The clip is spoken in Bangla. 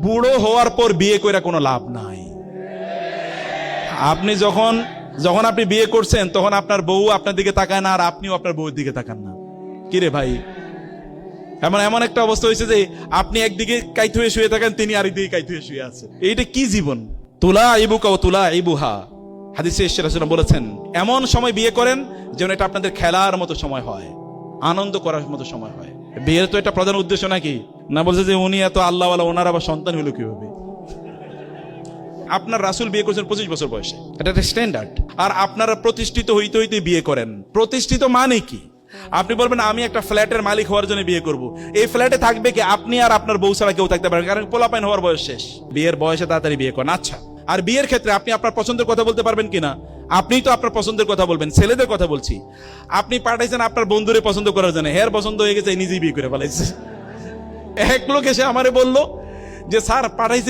বুড়ো হওয়ার পর বিয়ে করে কোনো লাভ নাই। আপনি যখন আপনি বিয়ে করছেন তখন আপনার বউ আপনার দিকে তাকায় না, আর আপনিও আপনার বউয়ের দিকে তাকান না। কিরে ভাই, এমন একটা অবস্থা হয়েছে যে আপনি একদিকে কাইত হয়ে শুয়ে থাকেন, তিনি আরেকদিকে কাইত হয়ে শুয়ে আছে। এইটা কি জীবন? তুলা ইবুকা ও তুলা ইবুহা, হাদিসে এসে রাসূল বলেছেন এমন সময় বিয়ে করেন যেন এটা আপনাদের খেলার মতো সময় হয়, আনন্দ করার মতো সময় হয়। বিয়ের তো এটা প্রধান উদ্দেশ্য নাকি? না বলছে যে উনি এত আল্লাহওয়ালা, ওনার আবার সন্তান হলো কিভাবে? আপনার রাসূল বিয়ে করেছেন 25 বছর বয়সে, এটা একটা স্ট্যান্ডার্ড। আর আপনারা প্রতিষ্ঠিত হইতে হইতে বিয়ে করেন। প্রতিষ্ঠিত মানে কি? আপনি বলবেন আমি একটা ফ্ল্যাটের মালিক হওয়ার জন্য বিয়ে করব। এই ফ্ল্যাটে থাকবে কি? আপনি আর আপনার বউ ছাড়া কেউ থাকতে পারেন, কারণ পোলাপাইন হওয়ার বয়স শেষ। বিয়ের বয়সে তাড়াতাড়ি বিয়ে করেন। আচ্ছা, আর বিয়ের ক্ষেত্রে আপনি আপনার পছন্দের কথা বলতে পারবেন কিনা? আপনিই তো আপনার পছন্দের কথা বলবেন। ছেলেদের কথা বলছি, আপনি পাঠাইছেন আপনার বন্ধুরে পছন্দ করার জন্য, হের পছন্দ হয়ে গেছে, নিজেই বিয়ে করে ফেলাইছে। এক লোক এসে আমারে বলল যে স্যার পাঠাইছেন